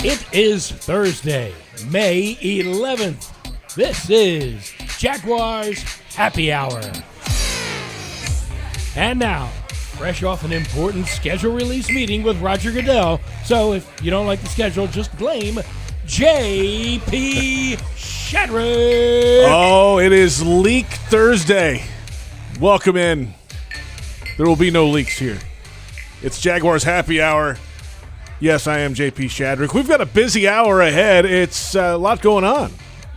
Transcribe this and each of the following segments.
It is Thursday, May 11th. This is Jaguars Happy Hour. And now, fresh off an important schedule release meeting with Roger Goodell. So if you don't like the schedule, just blame J.P. Shadrick. Oh, it is Leak Thursday. Welcome in. There will be no leaks here. It's Jaguars Happy Hour. Yes, I am J.P. Shadrick. We've got a busy hour ahead. It's a lot going on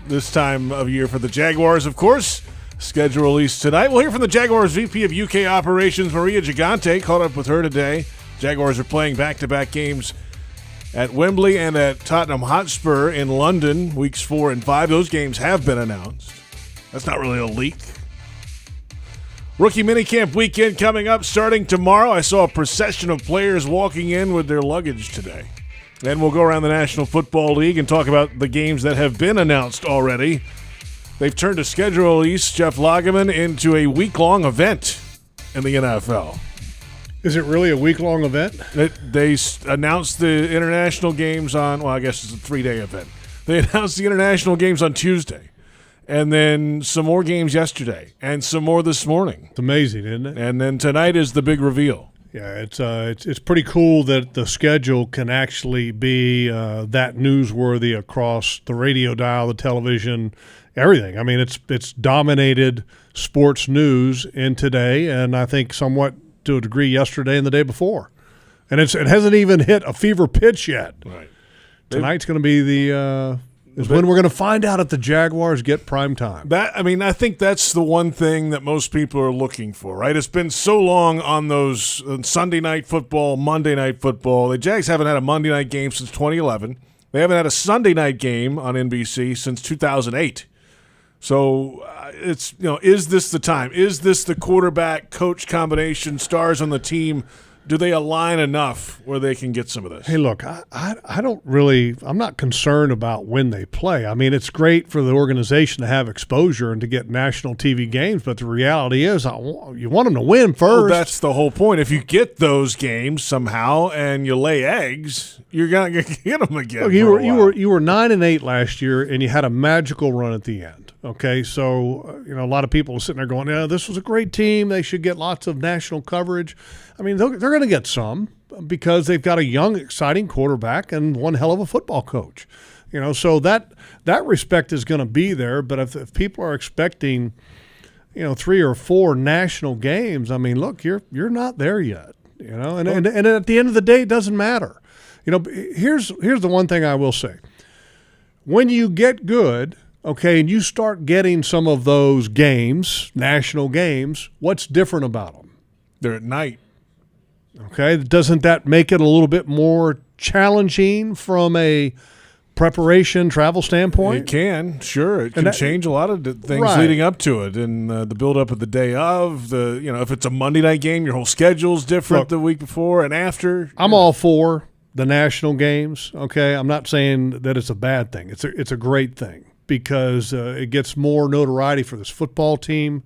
this time of year for the Jaguars, of course. Schedule release tonight. We'll hear from the Jaguars VP of UK Operations, Maria Gigante. Caught up with her today. Jaguars are playing back-to-back games at Wembley and at Tottenham Hotspur in London, weeks 4 and 5. Those games have been announced. That's not really a leak. Rookie minicamp weekend coming up starting tomorrow. I saw a procession of players walking in with their luggage today. Then we'll go around the National Football League and talk about the games that have been announced already. They've turned a schedule release, Jeff Lageman, into a week-long event in the NFL. Is it really a week-long event? They announced the international games on, well, I guess it's a 3-day event. They announced the international games on Tuesday. And then some more games yesterday, and some more this morning. It's amazing, isn't it? And then tonight is the big reveal. Yeah, it's pretty cool that the schedule can actually be that newsworthy across the radio dial, the television, everything. I mean, it's dominated sports news in today, and I think somewhat to a degree yesterday and the day before. And it hasn't even hit a fever pitch yet. Right. Tonight's going to be is when we're going to find out if the Jaguars get prime time. I think that's the one thing that most people are looking for, right? It's been so long on those Sunday night football, Monday night football. The Jags haven't had a Monday night game since 2011. They haven't had a Sunday night game on NBC since 2008. So it's, is this the time? Is this the quarterback-coach combination, stars on the team? Do they align enough where they can get some of this? Hey, look, I'm not concerned about when they play. I mean, it's great for the organization to have exposure and to get national TV games, but the reality is you want them to win first. Well, that's the whole point. If you get those games somehow and you lay eggs, you're going to get them again. Look, you were 9-8 last year, and you had a magical run at the end. Okay, so a lot of people are sitting there going, "Yeah, this was a great team. They should get lots of national coverage." I mean, they're going to get some because they've got a young, exciting quarterback and one hell of a football coach. So that respect is going to be there. But if people are expecting, 3 or 4 national games, I mean, look, you're not there yet. And at the end of the day, it doesn't matter. Here's the one thing I will say: when you get good. Okay, and you start getting some of those games, national games, what's different about them? They're at night. Okay, doesn't that make it a little bit more challenging from a preparation, travel standpoint? It can, sure. It can change a lot of things leading up to it, and the build-up of the day of. If it's a Monday night game, your whole schedule's different the week before and after. I'm all for the national games, okay? I'm not saying that it's a bad thing. It's a great thing. Because it gets more notoriety for this football team,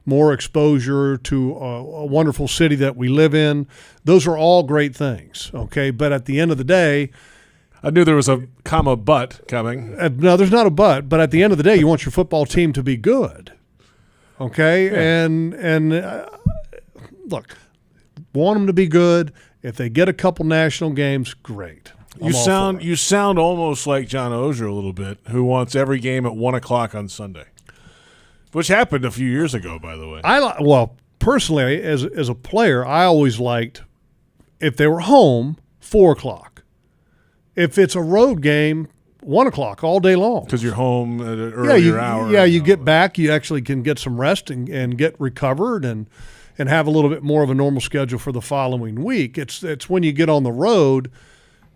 more exposure to a wonderful city that we live in. Those are all great things, okay? But at the end of the day – I knew there was a comma but coming. No, there's not a but. But at the end of the day, you want your football team to be good, okay? Yeah. And look, want them to be good. If they get a couple national games, great. You sound almost like John Oehser a little bit, who wants every game at 1 o'clock on Sunday, which happened a few years ago, by the way. Personally, as a player, I always liked if they were home 4 o'clock. If it's a road game, 1 o'clock all day long. Because you're home at an earlier hour. Yeah, you get back, you actually can get some rest and get recovered and have a little bit more of a normal schedule for the following week. It's when you get on the road.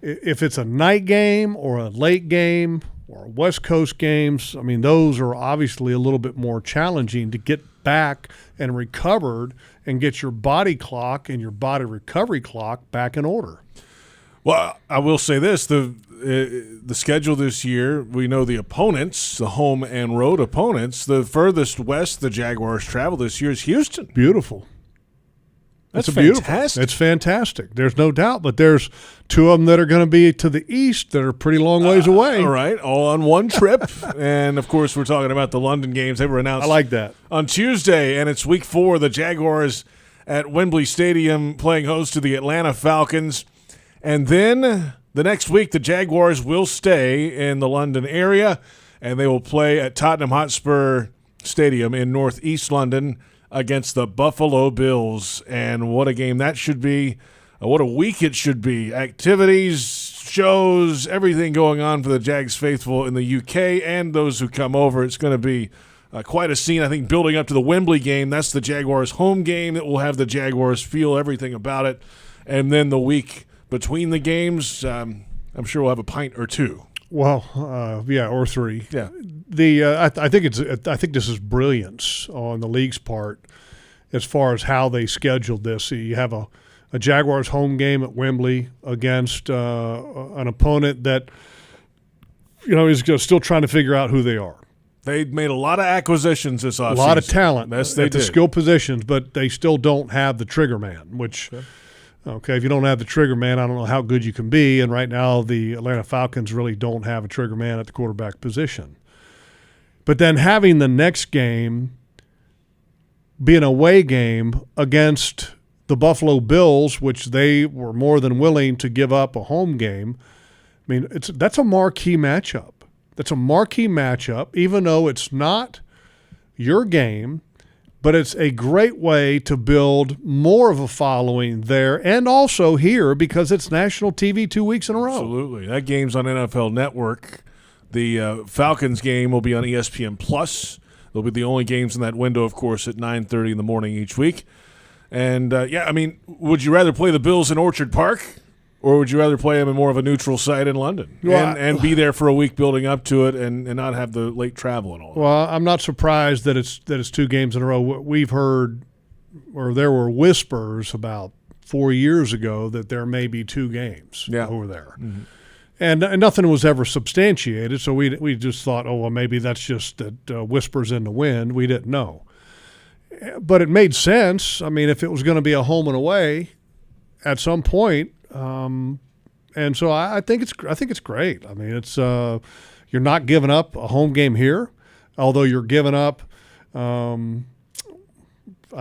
If it's a night game or a late game or West Coast games, I mean, those are obviously a little bit more challenging to get back and recovered and get your body clock and your body recovery clock back in order. Well, I will say this, the schedule this year, we know the opponents, the home and road opponents. The furthest west the Jaguars travel this year is Houston. Beautiful. That's beautiful. fantastic. It's fantastic. There's no doubt. But there's two of them that are going to be to the east that are pretty long ways away. All right, all on one trip. And, of course, we're talking about the London games. They were announced I like that. on Tuesday, and it's week 4. The Jaguars at Wembley Stadium playing host to the Atlanta Falcons. And then the next week, the Jaguars will stay in the London area, and they will play at Tottenham Hotspur Stadium in northeast London against the Buffalo Bills. And what a game that should be. What a week it should be. Activities, shows, everything going on for the Jags faithful in the UK and those who come over. It's going to be quite a scene, I think, building up to the Wembley game. That's the Jaguars' home game that will have the Jaguars feel everything about it. And then the week between the games, I'm sure we'll have a pint or two. Well, yeah, or three. Yeah. I think this is brilliance on the league's part as far as how they scheduled this. So you have a Jaguars home game at Wembley against an opponent that is still trying to figure out who they are. They made a lot of acquisitions this offseason. A lot of talent Yes, they at the did. skill positions, but they still don't have the trigger man, which okay, if you don't have the trigger man, I don't know how good you can be. And right now the Atlanta Falcons really don't have a trigger man at the quarterback position. But then having the next game be an away game against the Buffalo Bills, which they were more than willing to give up a home game, I mean, that's a marquee matchup. That's a marquee matchup, even though it's not your game, but it's a great way to build more of a following there and also here because it's national TV 2 weeks in a row. Absolutely. That game's on NFL Network. The Falcons game will be on ESPN+. They'll be the only games in that window, of course, at 9:30 in the morning each week. And, yeah, I mean, would you rather play the Bills in Orchard Park or would you rather play them in more of a neutral site in London and be there for a week building up to it and not have the late travel and all that? Well, I'm not surprised that it's 2 games in a row. We've heard, or there were whispers about 4 years ago that there may be 2 games over there. Mm-hmm. And nothing was ever substantiated, so we just thought, oh, well, maybe that's just that whispers in the wind. We didn't know. But it made sense. I mean, if it was going to be a home and away at some point, and so I think it's great. I mean, it's you're not giving up a home game here, although you're giving up. I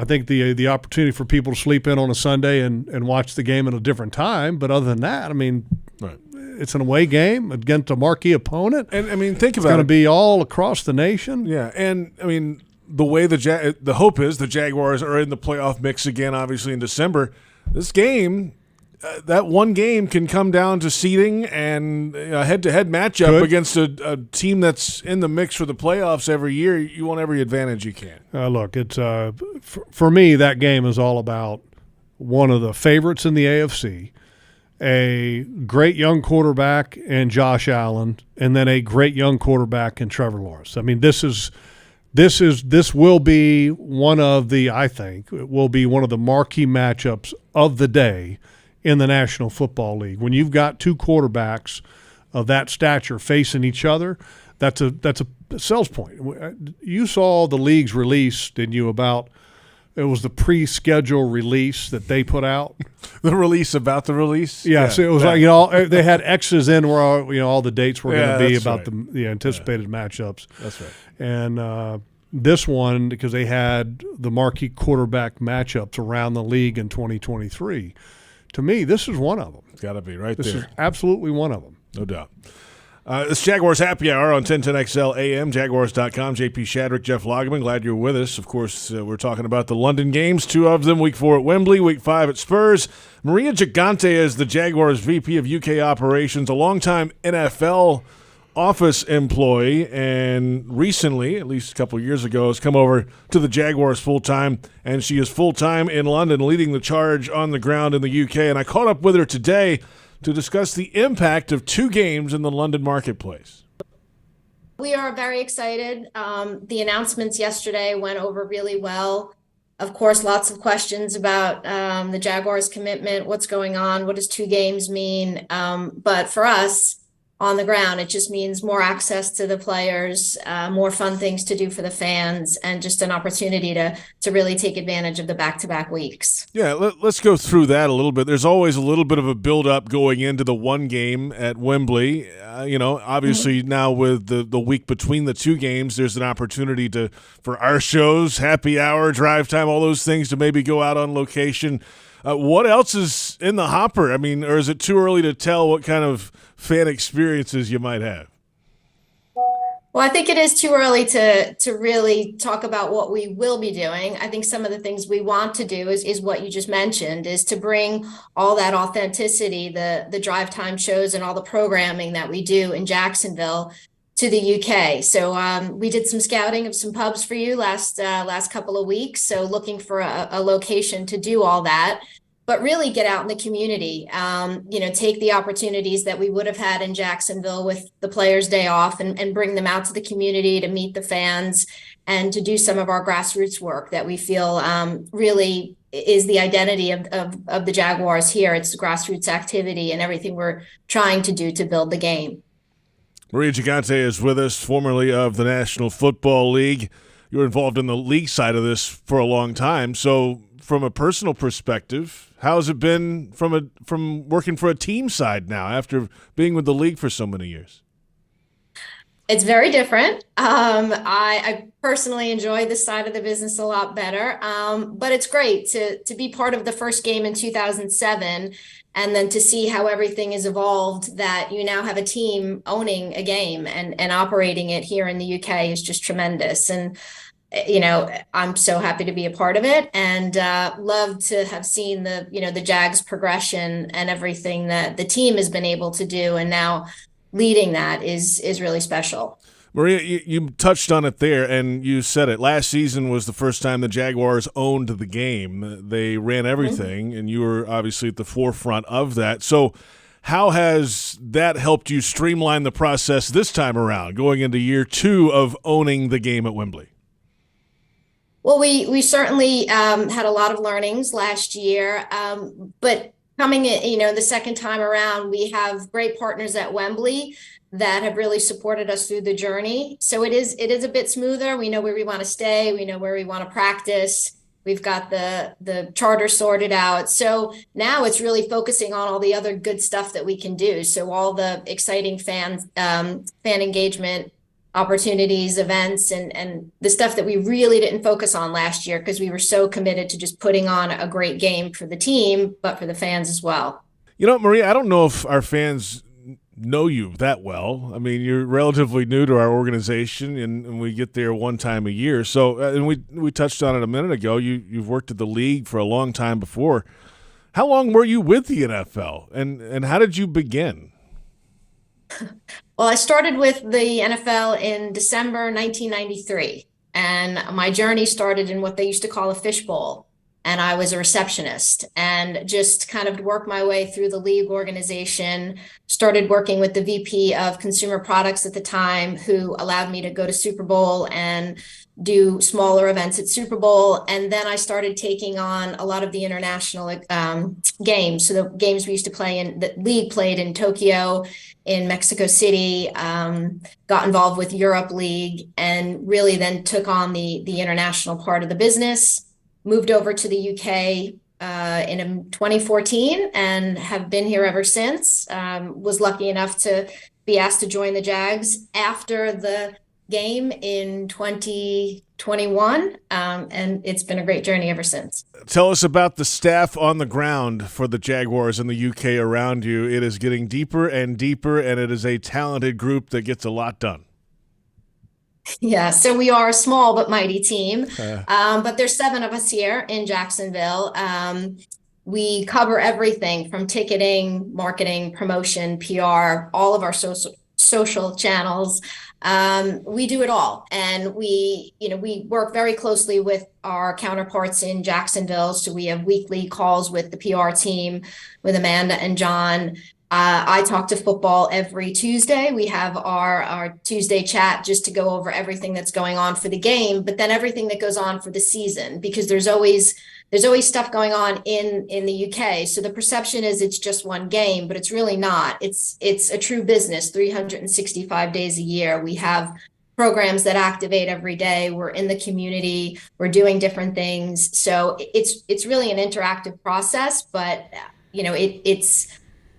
think the opportunity for people to sleep in on a Sunday and watch the game at a different time. But other than that, I mean, right. It's an away game against a marquee opponent. And I mean, think about it. It's going to be all across the nation. Yeah, and I mean, the way the hope is the Jaguars are in the playoff mix again, obviously in December. This game, that one game can come down to seeding and a head-to-head matchup against a team that's in the mix for the playoffs every year. You want every advantage you can. Look, it's for me, that game is all about one of the favorites in the AFC, a great young quarterback in Josh Allen, and then a great young quarterback in Trevor Lawrence. I mean, this will be one of the, I think, it will be one of the marquee matchups of the day in the National Football League. When you've got 2 quarterbacks of that stature facing each other, that's a sales point. You saw the league's release, didn't you, about it was the pre-schedule release that they put out. The release about the release? Yeah, so it was like, they had X's in where all the dates were going to be about the anticipated matchups. That's right. And this one, because they had the marquee quarterback matchups around the league in 2023. To me, this is one of them. It's got to be right this there. This is absolutely one of them. No doubt. This Jaguars Happy Hour on 1010XL AM, Jaguars.com. JP Shadrick, Jeff Lageman, glad you're with us. Of course, we're talking about the London games, 2 of them, week 4 at Wembley, week 5 at Spurs. Maria Gigante is the Jaguars VP of UK Operations, a longtime NFL office employee, and recently, at least a couple of years ago, has come over to the Jaguars full-time, and she is full-time in London, leading the charge on the ground in the UK. And I caught up with her today to discuss the impact of 2 games in the London marketplace. We are very excited. The announcements yesterday went over really well. Of course, lots of questions about the Jaguars' commitment, what's going on, what does 2 games mean? But for us, on the ground. It just means more access to the players, more fun things to do for the fans, and just an opportunity to really take advantage of the back-to-back weeks. Yeah, let's go through that a little bit. There's always a little bit of a build-up going into the one game at Wembley. Obviously now with the week between the two games, there's an opportunity for our shows, happy hour, drive time, all those things to maybe go out on location. What else is in the hopper? I mean, or is it too early to tell what kind of fan experiences you might have? Well, I think it is too early to really talk about what we will be doing. I think some of the things we want to do is what you just mentioned, is to bring all that authenticity, the drive time shows and all the programming that we do in Jacksonville to the UK. So we did some scouting of some pubs for you last couple of weeks. So looking for a location to do all that, but really get out in the community, take the opportunities that we would have had in Jacksonville with the Players' Day off and bring them out to the community to meet the fans and to do some of our grassroots work that we feel really is the identity of the Jaguars here. It's grassroots activity and everything we're trying to do to build the game. Maria Gigante is with us, formerly of the National Football League. You were involved in the league side of this for a long time. So from a personal perspective, how's it been from working for a team side now after being with the league for so many years? It's very different. I personally enjoy this side of the business a lot better, but it's great to be part of the first game in 2007 and then to see how everything has evolved, that you now have a team owning a game and operating it here in the UK is just tremendous. And, I'm so happy to be a part of it and love to have seen the Jags progression and everything that the team has been able to do. And now leading that is really special. Maria, you touched on it there, and you said it. Last season was the first time the Jaguars owned the game. They ran everything, and you were obviously at the forefront of that. So how has that helped you streamline the process this time around, going into year 2 of owning the game at Wembley? Well, we certainly had a lot of learnings last year, but coming in, the second time around, we have great partners at Wembley that have really supported us through the journey. So it is a bit smoother. We know where we want to stay. We know where we want to practice. We've got the charter sorted out. So now it's really focusing on all the other good stuff that we can do. So all the exciting fan engagement opportunities, events, and the stuff that we really didn't focus on last year because we were so committed to just putting on a great game for the team, but for the fans as well. Maria, I don't know if our fans know you that well. I mean, you're relatively new to our organization, and we get there one time a year. So, and we touched on it a minute ago. You've worked at the league for a long time before. How long were you with the NFL, and how did you begin? Well, I started with the NFL in December 1993, and my journey started in what they used to call a fishbowl. And I was a receptionist and just kind of worked my way through the league organization, started working with the VP of consumer products at the time, who allowed me to go to Super Bowl and do smaller events at Super Bowl. And then I started taking on a lot of the international games. So the games we used to play in, the league played in Tokyo, in Mexico City, got involved with Europe League, and really then took on the international part of the business. Moved over to the UK in 2014 and have been here ever since. Was lucky enough to be asked to join the Jags after the game in 2021, and it's been a great journey ever since. Tell us about the staff on the ground for the Jaguars in the UK around you. It is getting deeper and deeper, and it is a talented group that gets a lot done. Yeah, so we are a small but mighty team, but there's 7 of us here in Jacksonville. We cover everything from ticketing, marketing, promotion, PR, all of our social channels. We do it all, and we work very closely with our counterparts in Jacksonville. So we have weekly calls with the PR team, with Amanda and John. I talk to football every Tuesday. We have our Tuesday chat just to go over everything that's going on for the game, but then everything that goes on for the season, because there's always stuff going on in the UK. So the perception is it's just one game, but it's really not. It's a true business, 365 days a year. We have programs that activate every day. We're in the community. We're doing different things. So it's really an interactive process, but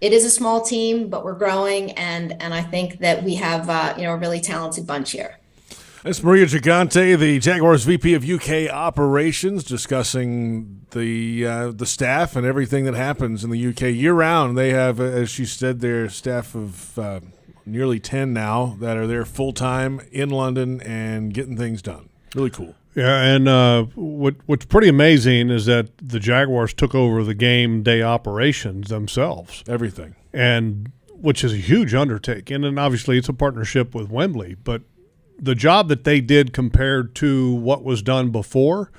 it is a small team, but we're growing, and I think that we have a really talented bunch here. That's Maria Gigante, the Jaguars VP of UK Operations, discussing the staff and everything that happens in the UK year-round. They have, as she said, their staff of nearly 10 now that are there full-time in London and getting things done. Really cool. Yeah, and what's pretty amazing is that the Jaguars took over the game day operations themselves. Everything. And which is a huge undertaking, and obviously it's a partnership with Wembley, but the job that they did compared to what was done before,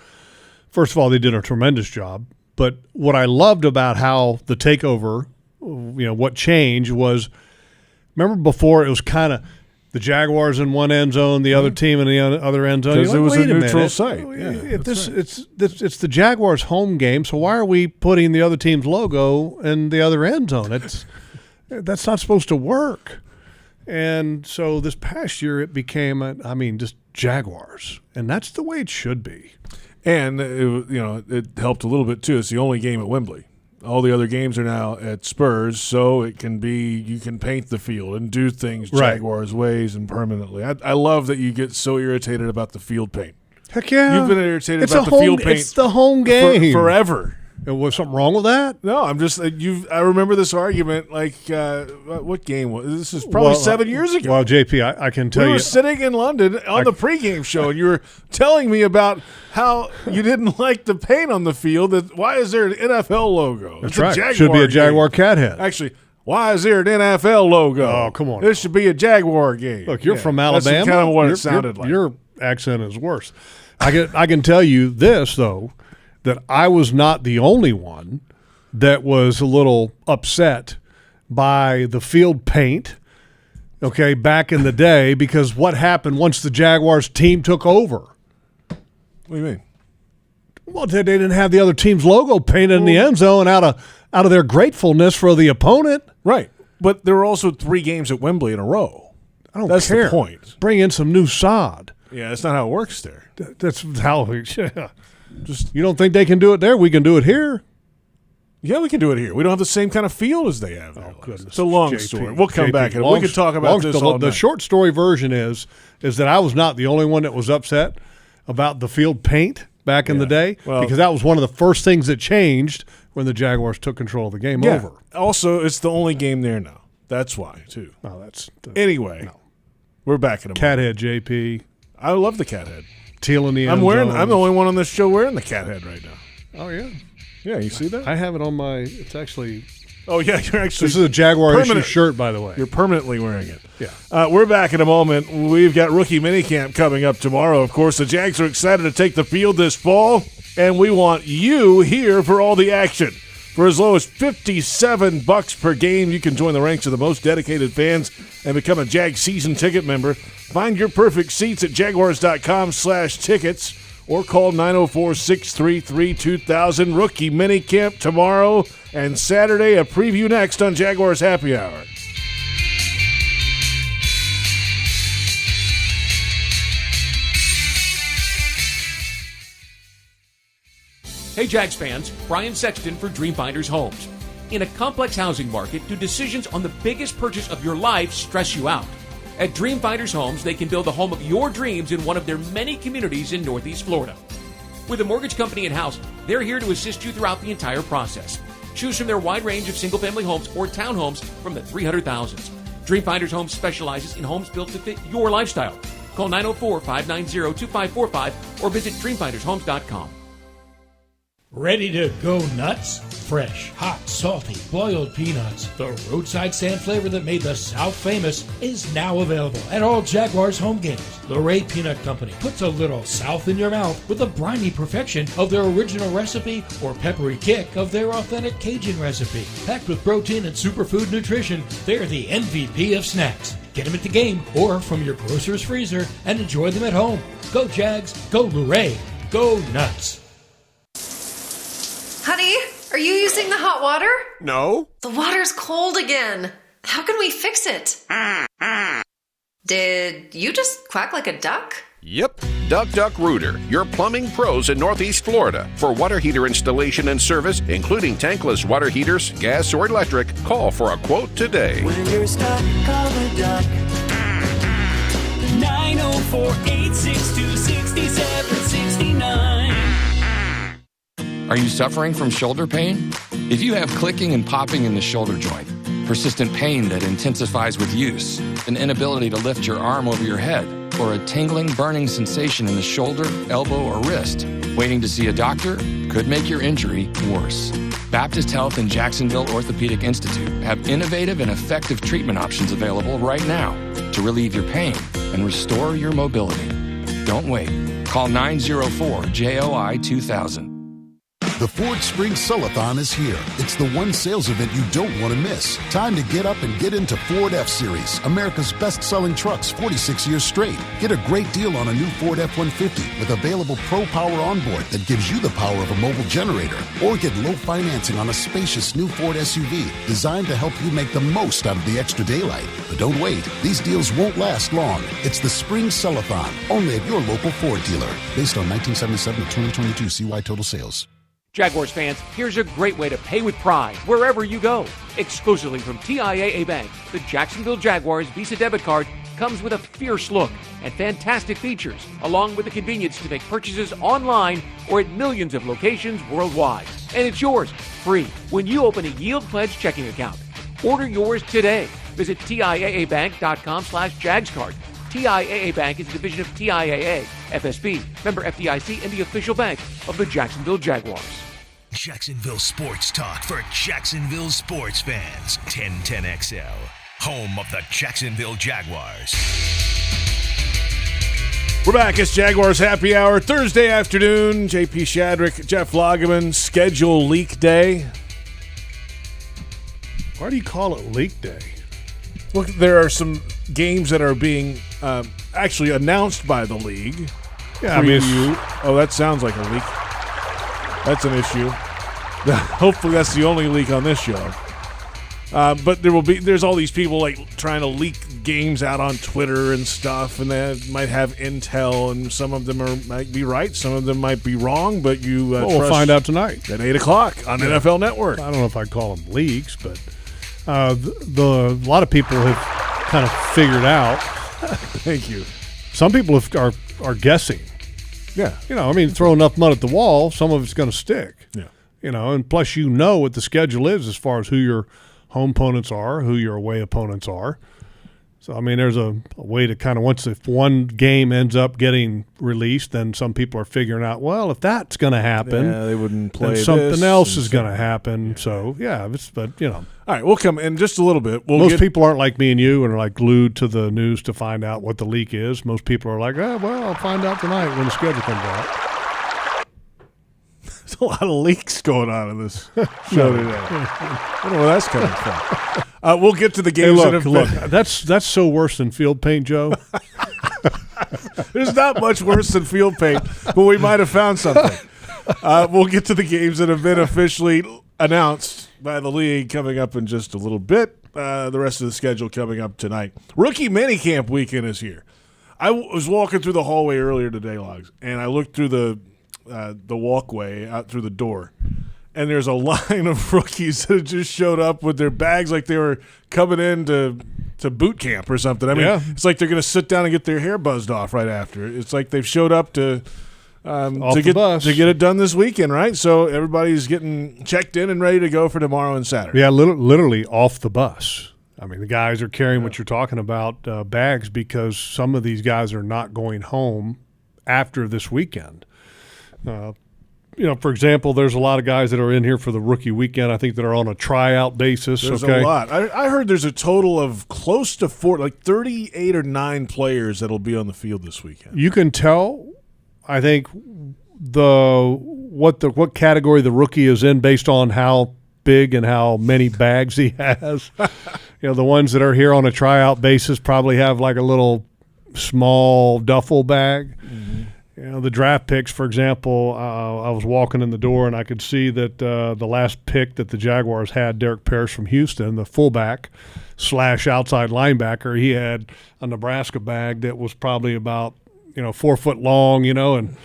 first of all, they did a tremendous job. But what I loved about how the takeover, what changed was, remember before it was kind of the Jaguars in one end zone, the other team in the other end zone. Because it was a neutral site. It's the Jaguars' home game, so why are we putting the other team's logo in the other end zone? That's not supposed to work. And so this past year it became, just Jaguars. And that's the way it should be. And, it helped a little bit, too. It's the only game at Wembley. All the other games are now at Spurs, so it can be, you can paint the field and do things Jaguars ways and permanently. I love that you get so irritated about the field paint. Heck yeah. You've been irritated about the field paint. It's the home game. Forever. And was something wrong with that? No, I'm just I remember this argument. What game was this? Is probably 7 years ago. Well, JP, I can tell you, we were sitting in London on the pregame show, and you were telling me about how you didn't like the paint on the field. Why is there an NFL logo? That's right. Should be a Jaguar cat head. Actually, why is there an NFL logo? Oh, come on. This should be a Jaguar game. Look, you're from Alabama. That's kind of what it sounded like. Your accent is worse. I can tell you this though, that I was not the only one that was a little upset by the field paint, back in the day, because what happened once the Jaguars team took over? What do you mean? Well, they didn't have the other team's logo painted in the end zone out of their gratefulness for the opponent. Right. But there were also 3 games at Wembley in a row. I don't That's care. The point. Bring in some new sod. Yeah, that's not how it works there. That's how you don't think they can do it there? We can do it here. Yeah, we can do it here. We don't have the same kind of field as they have there. Oh, goodness. It's a long story. We'll come back and we can talk about this all night. The short story version is that I was not the only one that was upset about the field paint back in the day, because that was one of the first things that changed when the Jaguars took control of the game over. Also, it's the only game there now. That's why, too. No, anyway, we're back in a cat head, JP. I love the cat head. Teal in the end I'm the only one on this show wearing the cat head right now. Oh yeah. Yeah, you see that? I have it on my. It's actually. Oh yeah, you're actually. This is a Jaguar issue shirt, by the way. You're permanently wearing it. Yeah. We're back in a moment. We've got rookie minicamp coming up tomorrow. Of course, the Jags are excited to take the field this fall, and we want you here for all the action. For as low as $57 per game, you can join the ranks of the most dedicated fans and become a Jag season ticket member. Find your perfect seats at jaguars.com/tickets or call 904-633-2000. Rookie minicamp tomorrow and Saturday. A preview next on Jaguars Happy Hour. Hey Jags fans, Brian Sexton for Dreamfinders Homes. In a complex housing market, do decisions on the biggest purchase of your life stress you out? At Dreamfinders Homes, they can build the home of your dreams in one of their many communities in Northeast Florida. With a mortgage company in-house, they're here to assist you throughout the entire process. Choose from their wide range of single-family homes or townhomes from the 300,000s. Dreamfinders Homes specializes in homes built to fit your lifestyle. Call 904-590-2545 or visit dreamfindershomes.com. Ready to go nuts? Fresh, hot, salty, boiled peanuts. The roadside stand flavor that made the South famous is now available at all Jaguars home games. The Ray Peanut Company puts a little South in your mouth with the briny perfection of their original recipe or peppery kick of their authentic Cajun recipe. Packed with protein and superfood nutrition, they're the MVP of snacks. Get them at the game or from your grocer's freezer and enjoy them at home. Go Jags, go Ray, go nuts. Honey, are you using the hot water? No. The water's cold again. How can we fix it? Did you just quack like a duck? Yep. Duck Rooter, your plumbing pros in Northeast Florida. For water heater installation and service, including tankless water heaters, gas, or electric, call for a quote today. When you're stuck, call the duck. 904-862-6769. Are you suffering from shoulder pain? If you have clicking and popping in the shoulder joint, persistent pain that intensifies with use, an inability to lift your arm over your head, or a tingling, burning sensation in the shoulder, elbow, or wrist, waiting to see a doctor could make your injury worse. Baptist Health and Jacksonville Orthopedic Institute have innovative and effective treatment options available right now to relieve your pain and restore your mobility. Don't wait. Call 904-JOI-2000. The Ford Spring Sellathon is here. It's the one sales event you don't want to miss. Time to get up and get into Ford F-Series, America's best-selling trucks 46 years straight. Get a great deal on a new Ford F-150 with available Pro Power onboard that gives you the power of a mobile generator. Or get low financing on a spacious new Ford SUV designed to help you make the most out of the extra daylight. But don't wait. These deals won't last long. It's the Spring Sellathon, only at your local Ford dealer. Based on 1977 to 2022 CY total sales. Jaguars fans, here's a great way to pay with pride wherever you go. Exclusively from TIAA Bank, the Jacksonville Jaguars Visa debit card comes with a fierce look and fantastic features, along with the convenience to make purchases online or at millions of locations worldwide. And it's yours, free, when you open a Yield Pledge checking account. Order yours today. Visit TIAABank.com/JagsCard. TIAA Bank is a division of TIAA, FSB, member FDIC, and the official bank of the Jacksonville Jaguars. Jacksonville Sports Talk for Jacksonville sports fans. 1010XL, home of the Jacksonville Jaguars. We're back. It's Jaguars Happy Hour, Thursday afternoon. JP Shadrick, Jeff Lageman, schedule leak day. Why do you call it leak day? Look, there are some games that are being actually announced by the league. Yeah, I mean, oh, that sounds like a leak. That's an issue. Hopefully, that's the only leak on this show. But there's all these people like trying to leak games out on Twitter and stuff, and they might have intel, and some of them might be right, some of them might be wrong. But we'll find out tonight at 8:00 on NFL Network. I don't know if I'd call them leaks, but a lot of people have kind of figured out. Thank you. Some people are guessing. Yeah. I mean, throw enough mud at the wall, some of it's going to stick. Yeah. And plus what the schedule is as far as who your home opponents are, who your away opponents are. So, I mean, there's a way to kind of, if one game ends up getting released, then some people are figuring out, well, if that's going to happen, they wouldn't play then something this else is going to happen. Yeah. So, All right, we'll come in just a little bit. Most people aren't like me and you and are like glued to the news to find out what the leak is. Most people are like, I'll find out tonight when the schedule comes out. There's a lot of leaks going on in this show today. I don't know where that's coming from. We'll get to the games that have been. That's so worse than field paint, Joe. There's not much worse than field paint, but we might have found something. We'll get to the games that have been officially announced by the league coming up in just a little bit. The rest of the schedule coming up tonight. Rookie minicamp weekend is here. I was walking through the hallway earlier today, Logs, and I looked through the walkway out through the door, and there's a line of rookies that just showed up with their bags like they were coming in to boot camp or something. I mean, It's like they're going to sit down and get their hair buzzed off right after. It's like they've showed up to get it done this weekend, right? So everybody's getting checked in and ready to go for tomorrow and Saturday. Yeah, literally off the bus. I mean, the guys are carrying what you're talking about, bags, because some of these guys are not going home after this weekend. for example, there's a lot of guys that are in here for the rookie weekend. I think that are on a tryout basis. There's a lot. I heard there's a total of close to 38 or 9 players that'll be on the field this weekend. You can tell, I think, what category the rookie is in based on how big and how many bags he has. The ones that are here on a tryout basis probably have like a little small duffel bag. Mm-hmm. The draft picks, for example, I was walking in the door and I could see that the last pick that the Jaguars had, Derek Parrish from Houston, the fullback / outside linebacker, he had a Nebraska bag that was probably about 4 foot long, and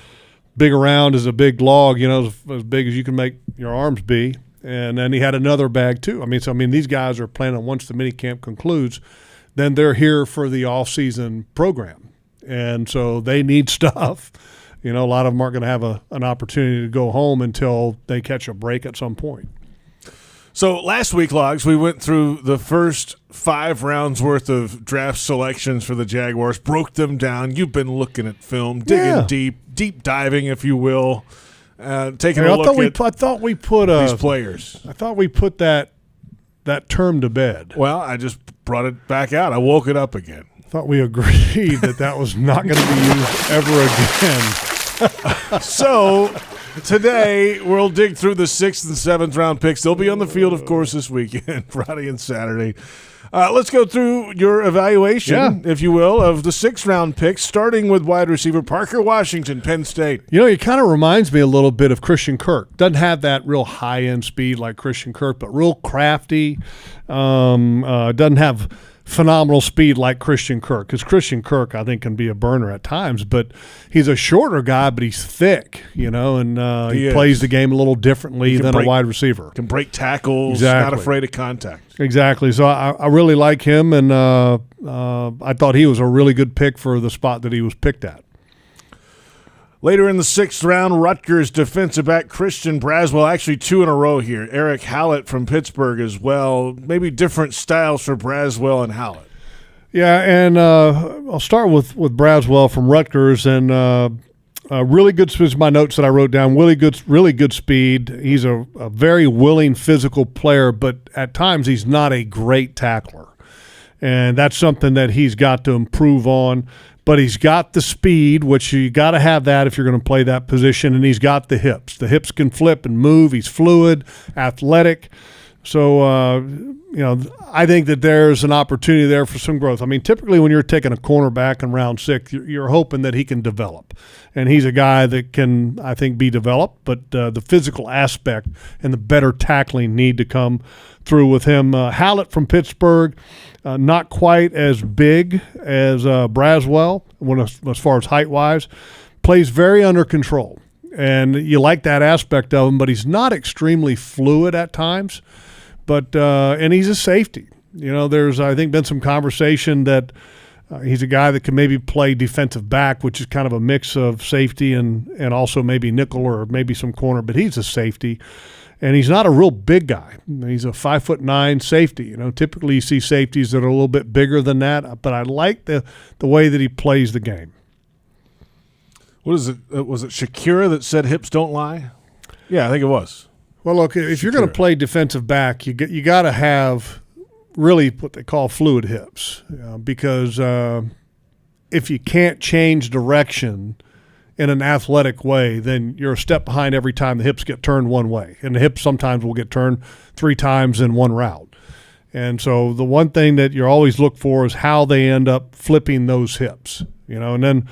big around as a big log, as big as you can make your arms be. And then he had another bag too. These guys are planning once the minicamp concludes, then they're here for the off-season program. And so they need stuff. A lot of them aren't going to have an opportunity to go home until they catch a break at some point. So last week, Logs, we went through the first 5 rounds worth of draft selections for the Jaguars, broke them down. You've been looking at film, digging deep diving, if you will. Taking a look at I thought we put these players. I thought we put that term to bed. Well, I just brought it back out. I woke it up again. I thought we agreed that was not going to be used ever again. So today we'll dig through the 6th and 7th round picks. They'll be on the field, of course, this weekend, Friday and Saturday. Let's go through your evaluation, if you will, of the 6th round picks, starting with wide receiver Parker Washington, Penn State. It kind of reminds me a little bit of Christian Kirk. Doesn't have that real high-end speed like Christian Kirk, but real crafty. Doesn't have phenomenal speed like Christian Kirk, because Christian Kirk, I think, can be a burner at times, but he's a shorter guy, but he's thick, and he plays the game a little differently than a wide receiver. Can break tackles, not afraid of contact. Exactly. So I really like him, and I thought he was a really good pick for the spot that he was picked at. Later in the 6th round, Rutgers defensive back Christian Braswell, actually 2 in a row here. Eric Hallett from Pittsburgh as well. Maybe different styles for Braswell and Hallett. Yeah, and I'll start with Braswell from Rutgers, and really good. This is my notes that I wrote down. Really good speed. He's a very willing physical player, but at times he's not a great tackler, and that's something that he's got to improve on. But he's got the speed, which you got to have that if you're going to play that position, and he's got the hips. The hips can flip and move. He's fluid, athletic. So, I think that there's an opportunity there for some growth. Typically when you're taking a cornerback in round 6, you're hoping that he can develop. And he's a guy that can, I think, be developed, but the physical aspect and the better tackling need to come through with him. Hallett from Pittsburgh, not quite as big as Braswell as far as height-wise, plays very under control. And you like that aspect of him, but he's not extremely fluid at times. But and he's a safety. There's, I think, been some conversation that he's a guy that can maybe play defensive back, which is kind of a mix of safety and also maybe nickel or maybe some corner, but he's a safety. And he's not a real big guy. He's a 5'9" safety. Typically you see safeties that are a little bit bigger than that, but I like the way that he plays the game. What is it? Was it Shakira that said hips don't lie? Yeah, I think it was. Well, look, if you're going to play defensive back, you got to have really what they call fluid hips, because if you can't change direction in an athletic way, then you're a step behind every time the hips get turned one way. And the hips sometimes will get turned 3 times in one route. And so the one thing that you always look for is how they end up flipping those hips, and then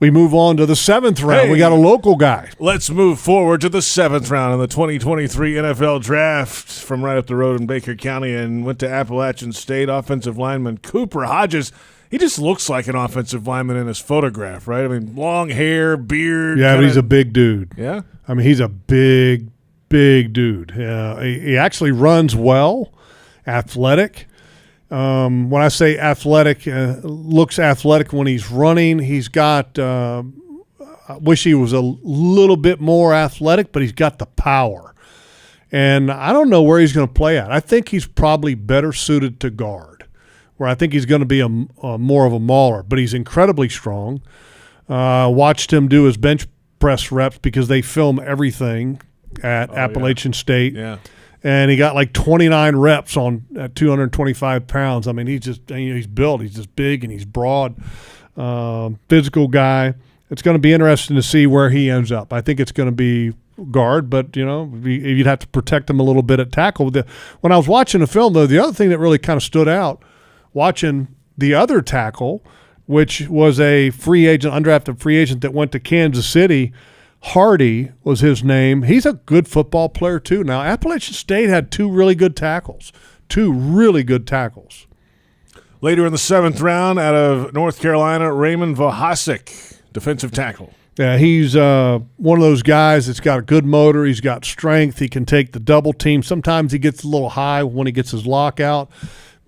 we move on to the 7th round. We got a local guy. Let's move forward to the 7th round in the 2023 NFL Draft from right up the road in Baker County, and went to Appalachian State. Offensive lineman Cooper Hodges. He just looks like an offensive lineman in his photograph, right? Long hair, beard. Yeah, but he's a big dude. Yeah? He's a big dude. He actually runs well, athletic. When I say athletic, looks athletic when he's running. He's got I wish he was a little bit more athletic, but he's got the power. And I don't know where he's going to play at. I think he's probably better suited to guard, where I think he's going to be a more of a mauler. But he's incredibly strong. Watched him do his bench express reps because they film everything at Appalachian State. Yeah. And he got like 29 reps at 225 pounds. I mean, he's built. He's just big and he's broad, physical guy. It's going to be interesting to see where he ends up. I think it's going to be guard, but, you'd have to protect him a little bit at tackle. When I was watching the film, though, the other thing that really kind of stood out, watching the other tackle, which was a free agent, undrafted free agent that went to Kansas City, Hardy was his name. He's a good football player, too. Now, Appalachian State had two really good tackles. Later in the 7th round, out of North Carolina, Raymond Vohasek, defensive tackle. Yeah, he's one of those guys that's got a good motor. He's got strength. He can take the double team. Sometimes he gets a little high when he gets his lockout,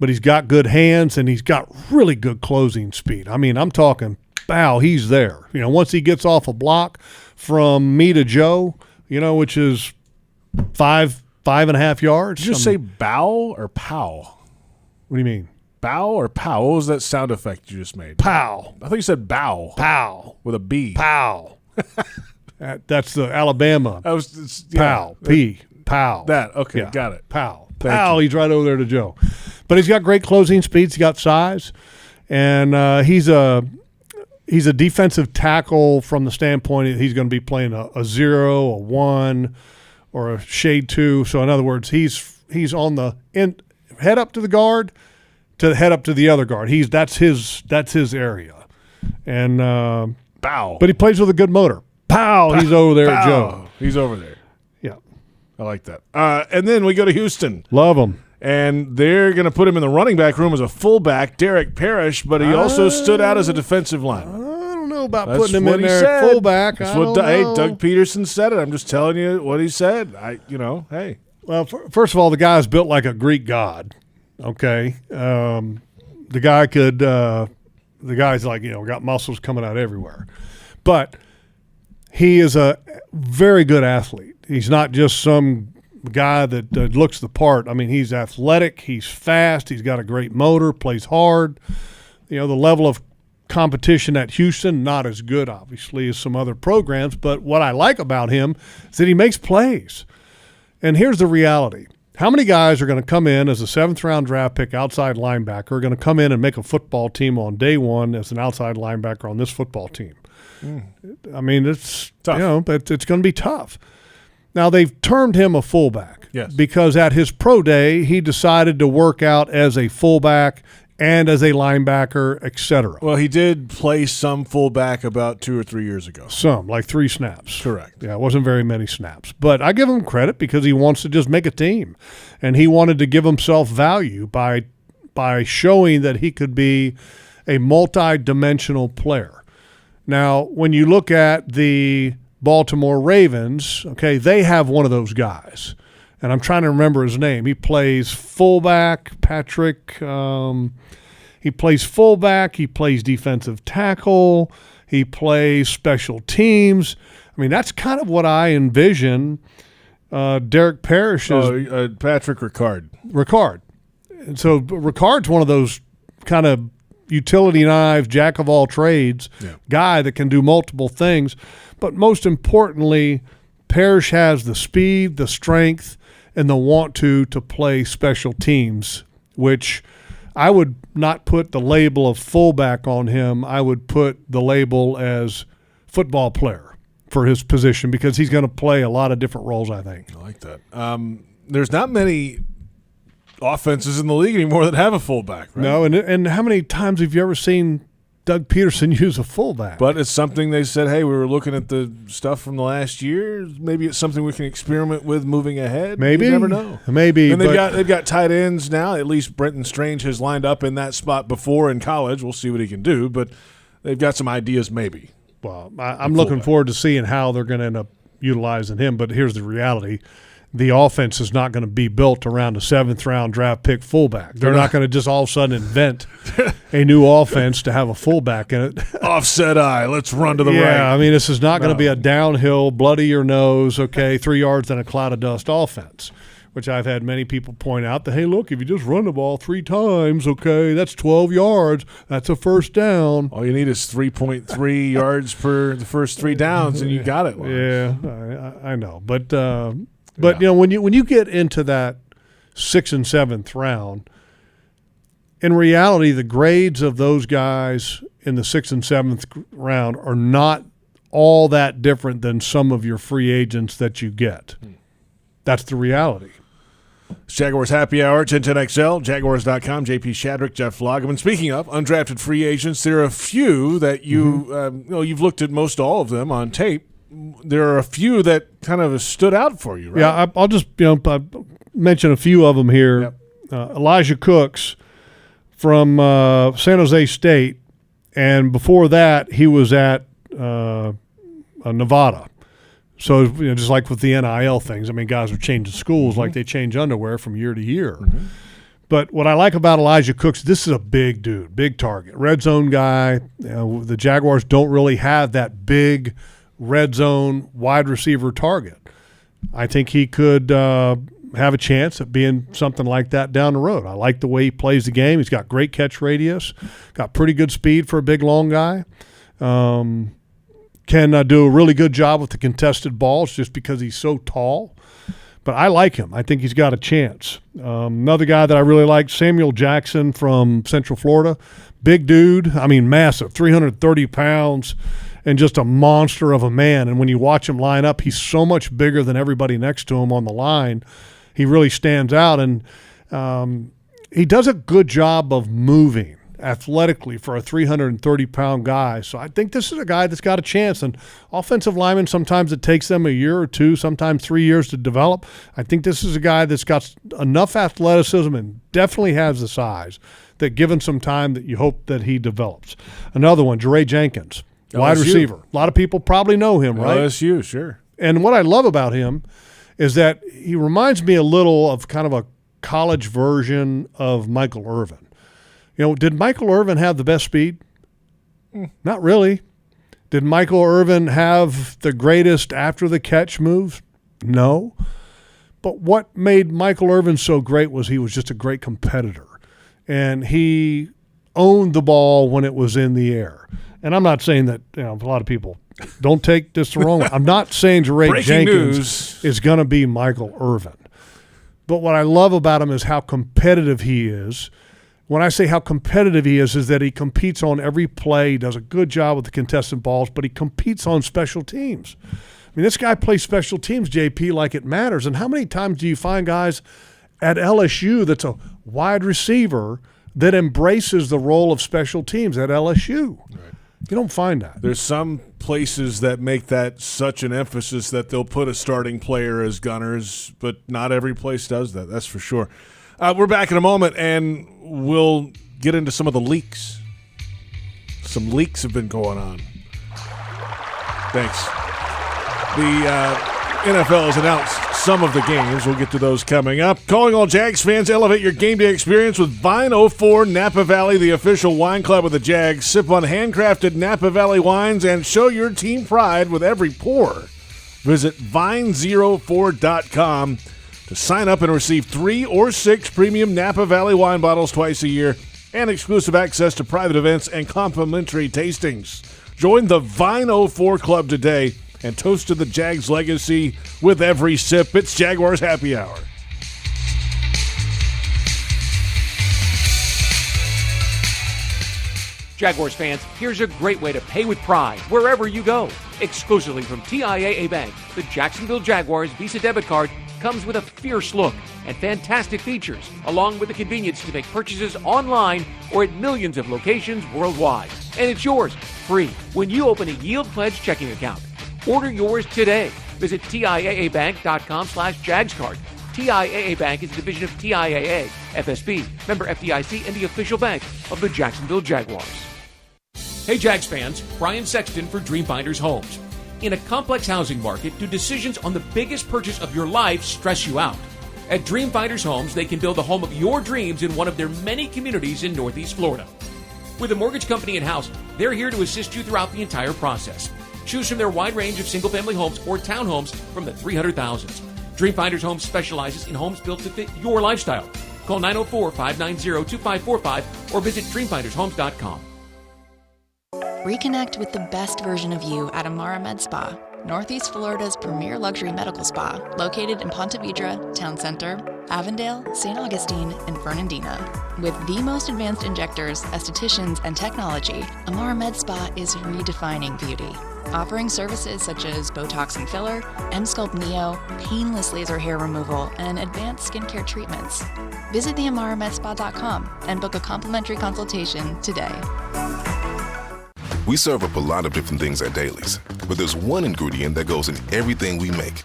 but he's got good hands, and he's got really good closing speed. I mean, I'm talking bow, he's there. Once he gets off a block from me to Joe, which is 5.5 yards. Did you just say bow or pow? What do you mean? Bow or pow? What was that sound effect you just made? Pow. I thought you said bow. Pow. With a B. Pow. That's the Alabama. Pow. P. Pow. Okay, yeah. Got it. Pow. Pow. He's right over there to Joe. But he's got great closing speeds. He's got size. And he's a defensive tackle from the standpoint that he's going to be playing a 0, a 1, or a shade 2. So, in other words, he's on the end, head up to the guard, to head up to the other guard. That's his area. And bow. But he plays with a good motor. Pow. He's over there at Joe. He's over there. Yeah. I like that. And then we go to Houston. Love him. And they're going to put him in the running back room as a fullback, Derek Parrish, but he also stood out as a defensive lineman. I don't know about putting him in there at fullback. Hey, Doug Peterson said it. I'm just telling you what he said. Hey. Well, first of all, the guy's built like a Greek god. Okay, the guy's like, got muscles coming out everywhere, but he is a very good athlete. He's not just some guy that looks the part. I mean, he's athletic, he's fast, he's got a great motor, plays hard. The level of competition at Houston, not as good, obviously, as some other programs, but what I like about him is that he makes plays. And here's the reality. How many guys are going to come in as a 7th-round draft pick outside linebacker, are going to come in and make a football team on day one as an outside linebacker on this football team? I mean, it's tough. It's going to be tough. Now, they've termed him a fullback because at his pro day, he decided to work out as a fullback and as a linebacker, etc. Well, he did play some fullback about 2 or 3 years ago. Some, like 3 snaps. Correct. Yeah, it wasn't very many snaps. But I give him credit because he wants to just make a team. And he wanted to give himself value by showing that he could be a multi-dimensional player. Now, when you look at the Baltimore Ravens, okay, they have one of those guys. And I'm trying to remember his name. He plays fullback, Patrick. He plays fullback. He plays defensive tackle. He plays special teams. I mean, that's kind of what I envision Derek Parrish is. Patrick Ricard. Ricard. And so Ricard's one of those kind of utility knife, jack of all trades guy that can do multiple things. But most importantly, Parrish has the speed, the strength, and the want to play special teams, which I would not put the label of fullback on him. I would put the label as football player for his position because he's going to play a lot of different roles, I think. I like that. There's not many offenses in the league anymore that have a fullback, right? No, and how many times have you ever seen Doug Peterson use a fullback? But it's something they said, hey, we were looking at the stuff from the last year. Maybe it's something we can experiment with moving ahead. Maybe. You never know. Maybe. And they've got tight ends now. At least Brenton Strange has lined up in that spot before in college. We'll see what he can do. But they've got some ideas maybe. Well, I'm looking forward to seeing how they're going to end up utilizing him. But here's the reality. The offense is not going to be built around a 7th-round draft pick fullback. They're not going to just all of a sudden invent a new offense to have a fullback in it. Offset eye, let's run to the right. Yeah, I mean, this is not going to be a downhill, bloody your nose, 3 yards and a cloud of dust offense. which I've had many people point out that, hey, look, if you just run the ball 3 times, okay, that's 12 yards. That's a first down. All you need is 3.3 yards per the first 3 downs, and you got it. Yeah, I know. But when you get into that 6th and 7th round, in reality, the grades of those guys in the 6th and 7th round are not all that different than some of your free agents that you get. That's the reality. It's Jaguars Happy Hour, 1010XL, Jaguars.com, JP Shadrick, Jeff Lageman. Speaking of undrafted free agents, there are a few that you've looked at most all of them on tape. There are a few that kind of stood out for you, right? Yeah, I'll just mention a few of them here. Yep. Elijah Cooks from San Jose State, and before that he was at Nevada. So just like with the NIL things, I mean, guys are changing schools like they change underwear from year to year. Mm-hmm. But what I like about Elijah Cooks, this is a big dude, big target, red zone guy. The Jaguars don't really have that big red zone wide receiver target. I think he could have a chance at being something like that down the road. I like the way he plays the game. He's got great catch radius, got pretty good speed for a big, long guy. Can do a really good job with the contested balls just because he's so tall. But I like him. I think he's got a chance. Another guy that I really like, Samuel Jackson from Central Florida. Big dude. I mean, massive, 330 pounds and just a monster of a man. And when you watch him line up, he's so much bigger than everybody next to him on the line. He really stands out. And he does a good job of moving athletically for a 330-pound guy. So I think this is a guy that's got a chance. And offensive linemen, sometimes it takes them a year or 2, sometimes 3 years to develop. I think this is a guy that's got enough athleticism and definitely has the size that given some time that you hope that he develops. Another one, Jeray Jenkins, wide receiver. A lot of people probably know him, right? LSU, sure. And what I love about him is that he reminds me a little of kind of a college version of Michael Irvin. Did Michael Irvin have the best speed? Not really. Did Michael Irvin have the greatest after-the-catch moves? No. But what made Michael Irvin so great was he was just a great competitor. And he owned the ball when it was in the air. And I'm not saying that, a lot of people don't take this the wrong way. I'm not saying Jeray Jenkins is going to be Michael Irvin. But what I love about him is how competitive he is. When I say how competitive he is that he competes on every play. He does a good job with the contested balls, but he competes on special teams. I mean, this guy plays special teams, JP, like it matters. And how many times do you find guys at LSU that's a wide receiver that embraces the role of special teams at LSU? Right. You don't find that. There's some places that make that such an emphasis that they'll put a starting player as gunners, but not every place does that. That's for sure. We're back in a moment, and we'll get into some of the leaks. Some leaks have been going on. Thanks. The NFL has announced some of the games. We'll get to those coming up. Calling all Jags fans, elevate your game day experience with Vine 04 Napa Valley, the official wine club of the Jags. Sip on handcrafted Napa Valley wines and show your team pride with every pour. Visit vine04.com to sign up and receive 3 or 6 premium Napa Valley wine bottles twice a year and exclusive access to private events and complimentary tastings. Join the Vine 04 Club today and toast to the Jags legacy with every sip. It's Jaguars Happy Hour. Jaguars fans, here's a great way to pay with pride wherever you go. Exclusively from TIAA Bank, the Jacksonville Jaguars Visa debit card comes with a fierce look and fantastic features, along with the convenience to make purchases online or at millions of locations worldwide. And it's yours, free, when you open a Yield Pledge checking account. Order yours today. Visit TIAABank.com/JagsCard. TIAA Bank is a division of TIAA, FSB, member FDIC, and the official bank of the Jacksonville Jaguars. Hey Jags fans, Brian Sexton for Dreamfinders Homes. In a complex housing market, do decisions on the biggest purchase of your life stress you out? At Dreamfinders Homes, they can build the home of your dreams in one of their many communities in Northeast Florida. With a mortgage company in-house, they're here to assist you throughout the entire process. Choose from their wide range of single-family homes or townhomes from the 300,000s. Dreamfinders Homes specializes in homes built to fit your lifestyle. Call 904-590-2545 or visit dreamfindershomes.com. Reconnect with the best version of you at Amara Med Spa, Northeast Florida's premier luxury medical spa, located in Ponte Vedra, Town Center, Avondale, St. Augustine, and Fernandina. With the most advanced injectors, estheticians, and technology, Amara Med Spa is redefining beauty, offering services such as Botox and filler, M-Sculpt Neo, painless laser hair removal, and advanced skincare treatments. Visit theamaramedspa.com and book a complimentary consultation today. We serve up a lot of different things at Dailies, but there's one ingredient that goes in everything we make.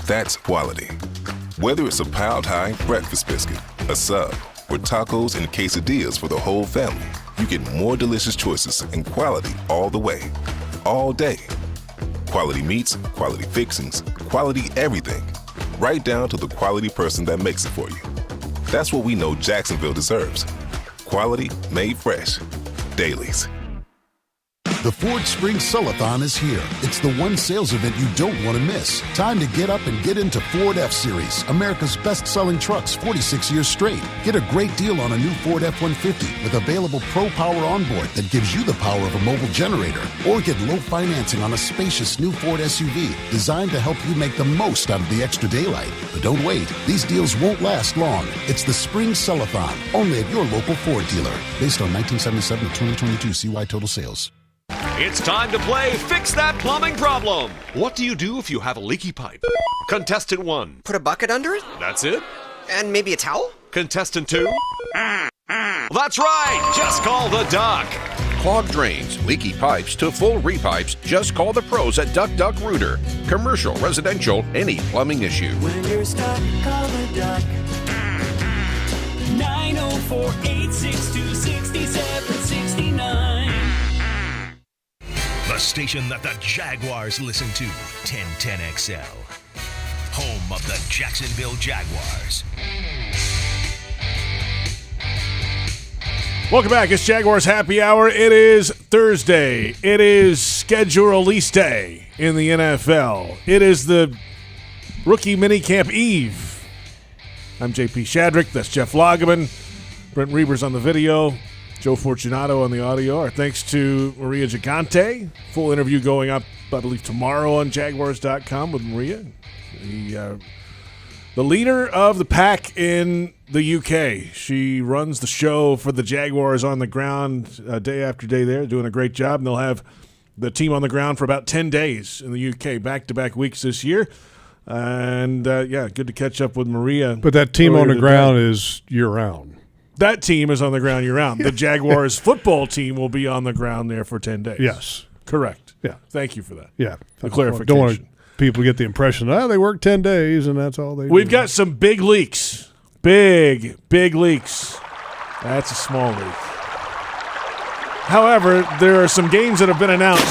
That's quality. Whether it's a piled high breakfast biscuit, a sub, or tacos and quesadillas for the whole family, you get more delicious choices and quality all the way, all day. Quality meats, quality fixings, quality everything, right down to the quality person that makes it for you. That's what we know Jacksonville deserves. Quality made fresh. Dailies. The Ford Spring Sellathon is here. It's the one sales event you don't want to miss. Time to get up and get into Ford F-Series, America's best-selling trucks 46 years straight. Get a great deal on a new Ford F-150 with available Pro Power onboard that gives you the power of a mobile generator. Or get low financing on a spacious new Ford SUV designed to help you make the most out of the extra daylight. But don't wait. These deals won't last long. It's the Spring Sellathon, only at your local Ford dealer. Based on 1977 to 2022 CY total sales. It's time to play Fix That Plumbing Problem. What do you do if you have a leaky pipe? Contestant 1. Put a bucket under it? That's it. And maybe a towel? Contestant 2. That's right. Just call the duck. Clogged drains, leaky pipes to full repipes, just call the pros at Duck Duck Rooter. Commercial, residential, any plumbing issue. When you're stuck, call the duck. 904-862-6769. The station that the Jaguars listen to, 1010XL. Home of the Jacksonville Jaguars. Welcome back. It's Jaguars Happy Hour. It is Thursday. It is schedule release day in the NFL. It is the rookie minicamp eve. I'm JP Shadrick. That's Jeff Lageman. Brent Reber's on the video. Joe Fortunato on the audio. Our thanks to Maria Gigante. Full interview going up, I believe, tomorrow on Jaguars.com with Maria. The leader of the pack in the UK. She runs the show for the Jaguars on the ground day after day there, doing a great job. And they'll have the team on the ground for about 10 days in the UK, back-to-back weeks this year. And, good to catch up with Maria. But that team on the ground is year-round. That team is on the ground year-round. The Jaguars football team will be on the ground there for 10 days. Yes. Correct. Yeah. Thank you for that. Yeah. The clarification. Don't want people to get the impression, they work 10 days and that's all they do. We've got some big leaks. Big leaks. That's a small leak. However, there are some games that have been announced.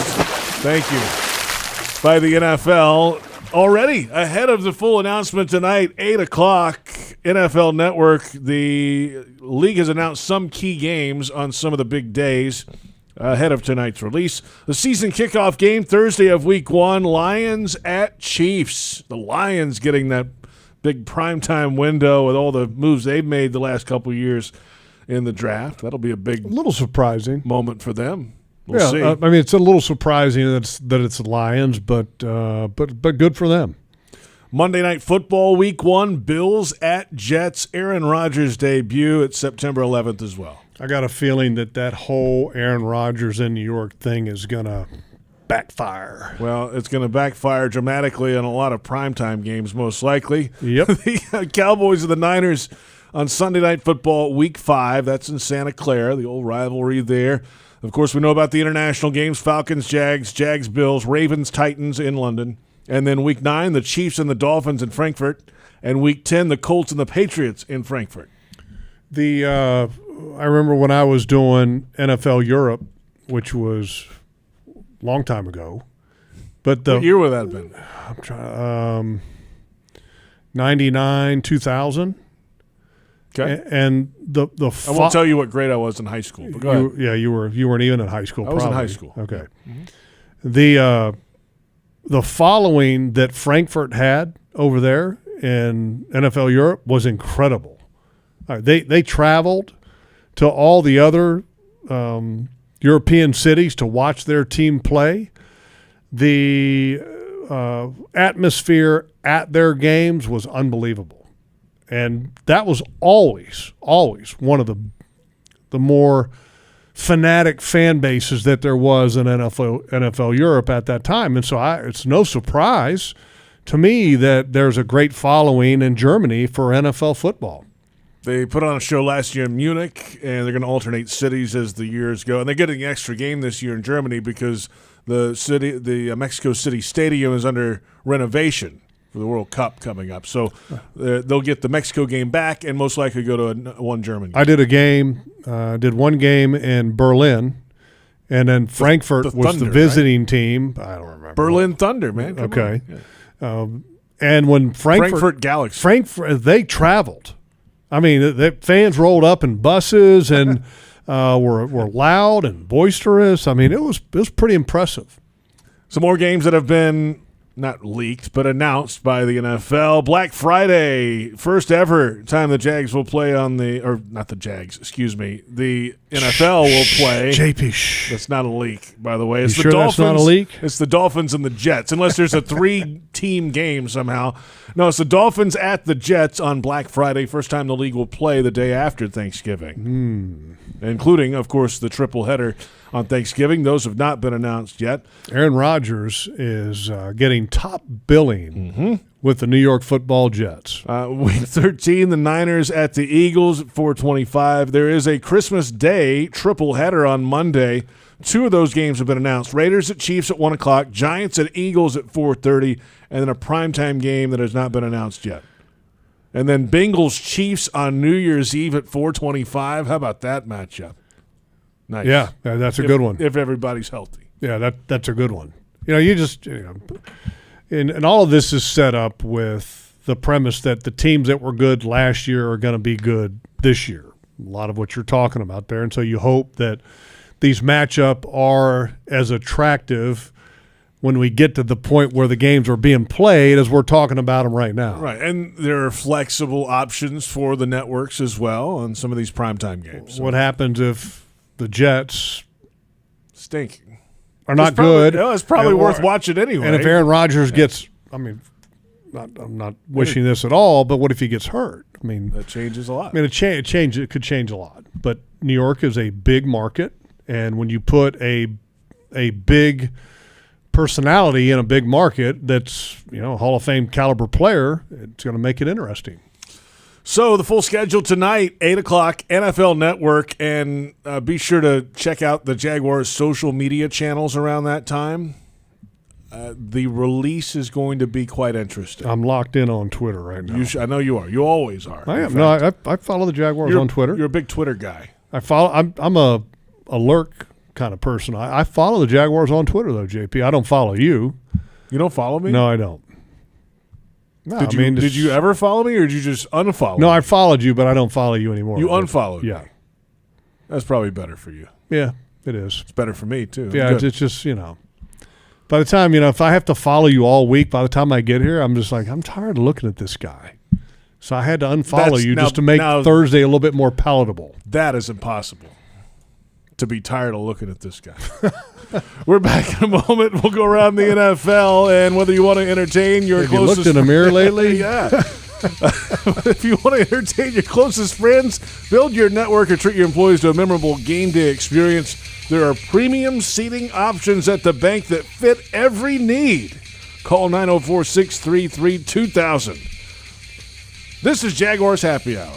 Thank you. By the NFL already ahead of the full announcement tonight, 8 o'clock. NFL Network, the league has announced some key games on some of the big days ahead of tonight's release. The season kickoff game Thursday of Week 1, Lions at Chiefs. The Lions getting that big primetime window with all the moves they've made the last couple of years in the draft. That'll be a little surprising moment for them. We'll see. I mean, it's a little surprising that it's the Lions, but good for them. Monday Night Football, Week 1, Bills at Jets. Aaron Rodgers' debut. It's September 11th as well. I got a feeling that whole Aaron Rodgers in New York thing is going to backfire. Well, it's going to backfire dramatically on a lot of primetime games, most likely. Yep. The Cowboys and the Niners on Sunday Night Football, Week 5. That's in Santa Clara, the old rivalry there. Of course, we know about the international games, Falcons, Jags, Bills, Ravens, Titans in London. And then Week 9, the Chiefs and the Dolphins in Frankfurt. And Week 10, the Colts and the Patriots in Frankfurt. I remember when I was doing NFL Europe, which was a long time ago. But what year would that have been? I'm trying 99, 2000. Okay. And the I won't tell you what grade I was in high school, but go ahead. Yeah, you weren't even in high school. I was in high school. Okay. Mm-hmm. The following that Frankfurt had over there in NFL Europe was incredible. They traveled to all the other European cities to watch their team play. The atmosphere at their games was unbelievable. And that was always one of the more fanatic fan bases that there was in NFL Europe at that time. And so it's no surprise to me that there's a great following in Germany for NFL football. They put on a show last year in Munich, and they're going to alternate cities as the years go. And they're getting an extra game this year in Germany because the Mexico City Stadium is under renovation for the World Cup coming up. So they'll get the Mexico game back and most likely go to one German game. I did one game in Berlin, and then Frankfurt was Thunder, the visiting team. I don't remember. Berlin Thunder, man. Come okay. on. And when Frankfurt Galaxy. They traveled. I mean, the fans rolled up in buses and were loud and boisterous. I mean, it was pretty impressive. Some more games that have been not leaked, but announced by the NFL. Black Friday, first ever time the Jags will play on the NFL will play. JP, that's not a leak, by the way. It's you sure Dolphins, that's not a leak? It's the Dolphins and the Jets, unless there's a 3-team game somehow. No, it's the Dolphins at the Jets on Black Friday. First time the league will play the day after Thanksgiving, including, of course, the triple header on Thanksgiving. Those have not been announced yet. Aaron Rodgers is getting top billing with the New York Football Jets. Week 13, the Niners at the Eagles at 4:25. There is a Christmas Day triple header on Monday. 2 of those games have been announced. Raiders at Chiefs at 1 o'clock, Giants at Eagles at 4:30, and then a primetime game that has not been announced yet. And then Bengals Chiefs on New Year's Eve at 4:25. How about that matchup? Nice. Yeah, that's a good one. If everybody's healthy. Yeah, that's a good one. And all of this is set up with the premise that the teams that were good last year are going to be good this year. A lot of what you're talking about there. And so you hope that these matchup are as attractive when we get to the point where the games are being played as we're talking about them right now. Right, and there are flexible options for the networks as well on some of these primetime games. What happens if the Jets stink? Are not good. It's probably worth watching anyway. And if Aaron Rodgers gets, I'm not wishing this at all, but what if he gets hurt? I mean, that changes a lot. I mean, it could change a lot. But New York is a big market, and when you put a big personality in a big market that's a Hall of Fame caliber player, it's going to make it interesting. So the full schedule tonight, 8 o'clock, NFL Network, and be sure to check out the Jaguars' social media channels around that time. The release is going to be quite interesting. I'm locked in on Twitter right now. I know you are. You always are. I am. No, I follow the Jaguars on Twitter. You're a big Twitter guy. I'm a lurk kind of person. I follow the Jaguars on Twitter, though, JP. I don't follow you. You don't follow me? No, I don't. No, did you ever follow me, or did you just unfollow me? No, I followed you, but I don't follow you anymore. You unfollowed me. Yeah. That's probably better for you. Yeah, it is. It's better for me, too. Yeah, it's just, by the time, if I have to follow you all week, by the time I get here, I'm just like, I'm tired of looking at this guy. So I had to unfollow you just to make Thursday a little bit more palatable. That is impossible. To be tired of looking at this guy. We're back in a moment. We'll go around the NFL, and whether you want to entertain your closest... Have you looked in a mirror lately? Yeah. If you want to entertain your closest friends, build your network, or treat your employees to a memorable game day experience, there are premium seating options at the bank that fit every need. Call 904-633-2000. This is Jaguars Happy Hour.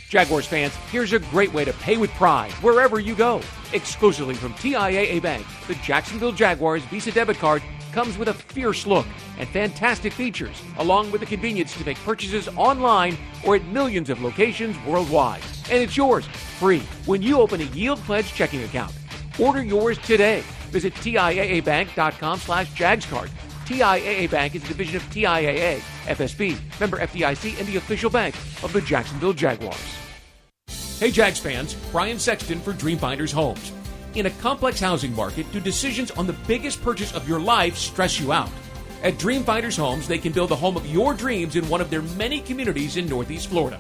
Jaguars fans, here's a great way to pay with pride wherever you go. Exclusively from TIAA Bank, the Jacksonville Jaguars Visa debit card comes with a fierce look and fantastic features, along with the convenience to make purchases online or at millions of locations worldwide. And it's yours, free, when you open a Yield Pledge checking account. Order yours today. Visit TIAABank.com/JagsCard. TIAA Bank is a division of TIAA, FSB, member FDIC, and the official bank of the Jacksonville Jaguars. Hey Jags fans, Brian Sexton for Dreamfinders Homes. In a complex housing market, do decisions on the biggest purchase of your life stress you out? At Dream Finders Homes, they can build the home of your dreams in one of their many communities in Northeast Florida.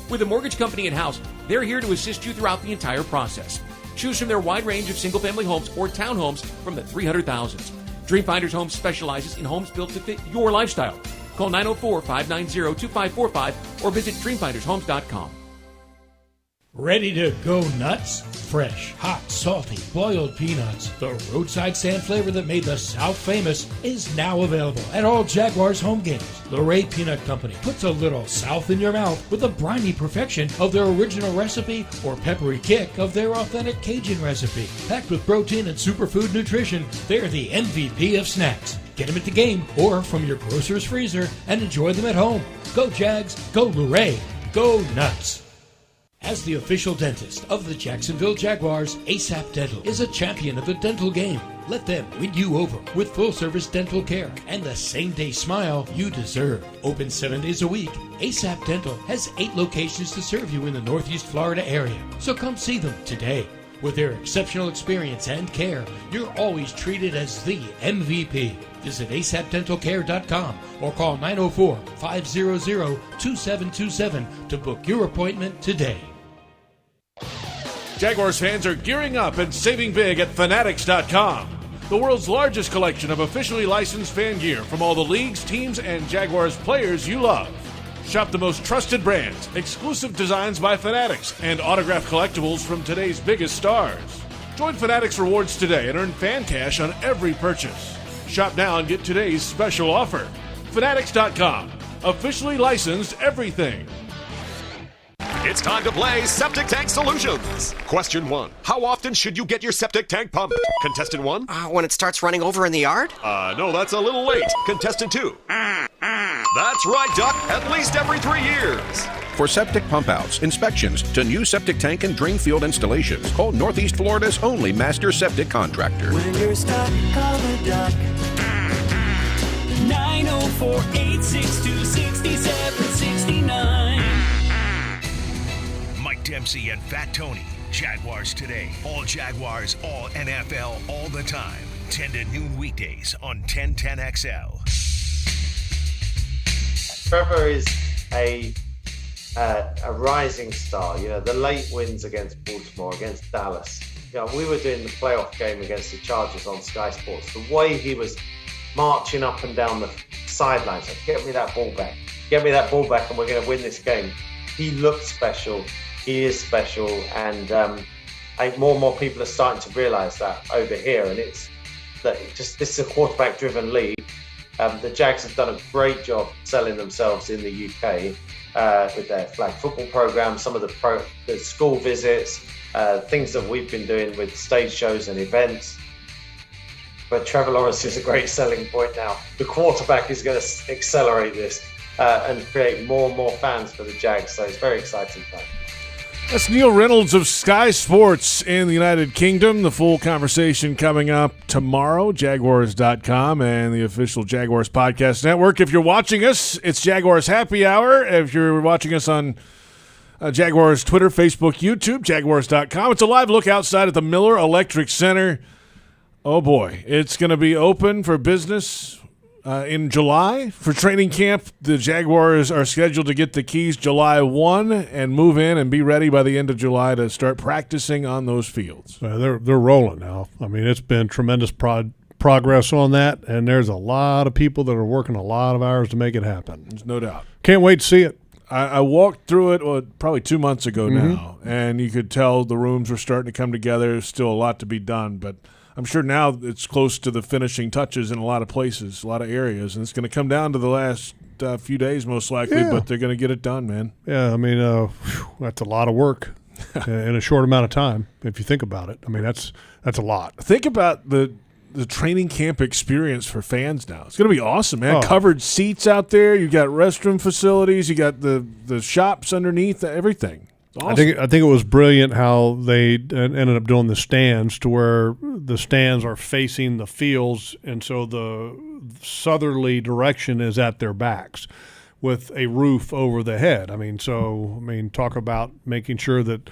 With a mortgage company in-house, they're here to assist you throughout the entire process. Choose from their wide range of single-family homes or townhomes from the 300,000s. Dream Finders Homes specializes in homes built to fit your lifestyle. Call 904-590-2545 or visit dreamfindershomes.com. Ready to go nuts? Fresh, hot, salty, boiled peanuts. The roadside sand flavor that made the South famous is now available at all Jaguars home games. The Ray Peanut Company puts a little South in your mouth with the briny perfection of their original recipe or peppery kick of their authentic Cajun recipe. Packed with protein and superfood nutrition, they're the MVP of snacks. Get them at the game or from your grocer's freezer and enjoy them at home. Go Jags, go Ray, go nuts. As the official dentist of the Jacksonville Jaguars, ASAP Dental is a champion of the dental game. Let them win you over with full-service dental care and the same-day smile you deserve. Open 7 days a week, ASAP Dental has 8 locations to serve you in the Northeast Florida area. So come see them today. With their exceptional experience and care, you're always treated as the MVP. Visit asapdentalcare.com or call 904-500-2727 to book your appointment today. Jaguars fans are gearing up and saving big at Fanatics.com, the world's largest collection of officially licensed fan gear from all the leagues, teams, and Jaguars players you love. Shop the most trusted brands, exclusive designs by Fanatics, and autographed collectibles from today's biggest stars. Join Fanatics Rewards today and earn fan cash on every purchase. Shop now and get today's special offer. Fanatics.com, officially licensed everything. It's time to play Septic Tank Solutions. Question 1. How often should you get your septic tank pumped? Contestant 1? When it starts running over in the yard? No, that's a little late. Contestant 2? That's right, Duck. At least every 3 years. For septic pump outs, inspections, to new septic tank and drain field installations, call Northeast Florida's only master septic contractor. When you're stuck, call the Duck. 904-862-6769. Mike Dempsey and Fat Tony. Jaguars Today. All Jaguars, all NFL, all the time. 10 to noon weekdays on 1010XL. Trevor is a rising star. You know, the late wins against Baltimore, against Dallas. You know, we were doing the playoff game against the Chargers on Sky Sports. The way he was marching up and down the sidelines, like, get me that ball back, and we're going to win this game. He looks special. He is special, and I think more and more people are starting to realise that over here. And it's that this is a quarterback-driven league. The Jags have done a great job selling themselves in the UK with their flag football program, some of the school visits, things that we've been doing with stage shows and events. But Trevor Lawrence is a great selling point now. The quarterback is going to accelerate this and create more and more fans for the Jags. So it's very exciting time. That's Neil Reynolds of Sky Sports in the United Kingdom. The full conversation coming up tomorrow, Jaguars.com and the official Jaguars Podcast Network. If you're watching us, it's Jaguars Happy Hour. If you're watching us on Jaguars Twitter, Facebook, YouTube, Jaguars.com. It's a live look outside at the Miller Electric Center. Oh, boy. It's going to be open for business in July. For training camp, the Jaguars are scheduled to get the keys July 1 and move in and be ready by the end of July to start practicing on those fields. They're rolling now. I mean, it's been tremendous progress on that, and there's a lot of people that are working a lot of hours to make it happen. There's no doubt. Can't wait to see it. I walked through it probably 2 months ago now, and you could tell the rooms were starting to come together. There's still a lot to be done, but I'm sure now it's close to the finishing touches in a lot of places, a lot of areas, and it's going to come down to the last few days most likely, but they're going to get it done, man. Yeah, I mean, that's a lot of work in a short amount of time, if you think about it. I mean, that's a lot. Think about the training camp experience for fans now. It's going to be awesome, man. Covered seats out there. You got restroom facilities. You got the shops underneath, everything. Awesome. I think it was brilliant how they ended up doing the stands to where the stands are facing the fields, and so the southerly direction is at their backs with a roof over the head. Talk about making sure that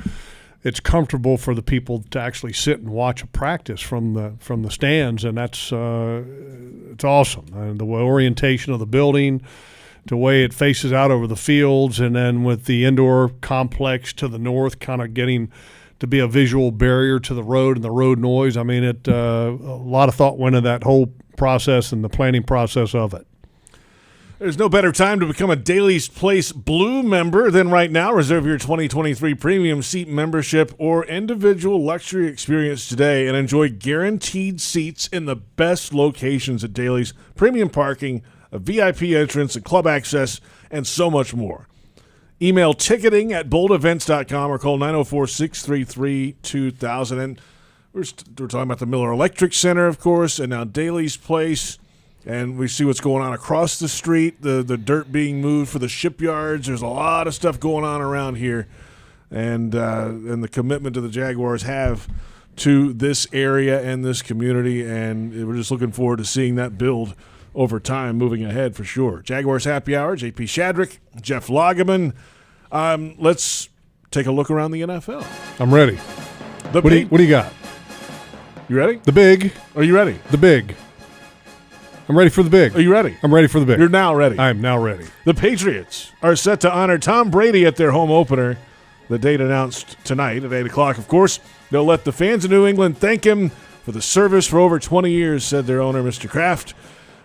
it's comfortable for the people to actually sit and watch a practice from the stands, and that's it's awesome. And the orientation of the building, the way it faces out over the fields, and then with the indoor complex to the north kind of getting to be a visual barrier to the road and the road noise. I mean, a lot of thought went into that whole process and the planning process of it. There's no better time to become a Daly's Place Blue member than right now. Reserve your 2023 premium seat membership or individual luxury experience today and enjoy guaranteed seats in the best locations at Daly's, premium parking, a VIP entrance, and club access, and so much more. Email ticketing at boldevents.com or call 904-633-2000. And we're talking about the Miller Electric Center, of course, and now Daly's Place. And we see what's going on across the street, the dirt being moved for the shipyards. There's a lot of stuff going on around here. And the commitment to the Jaguars have to this area and this community. And we're just looking forward to seeing that build over time moving ahead for sure. Jaguars Happy Hour, JP Shadrick, Jeff Lageman. Let's take a look around the NFL. I'm ready. What do you got? You ready? The big. Are you ready? The big. I'm ready for the big. Are you ready? I'm ready for the big. You're now ready. I am now ready. The Patriots are set to honor Tom Brady at their home opener. The date announced tonight at 8 o'clock. Of course, they'll let the fans of New England thank him for the service for over 20 years, said their owner, Mr. Kraft.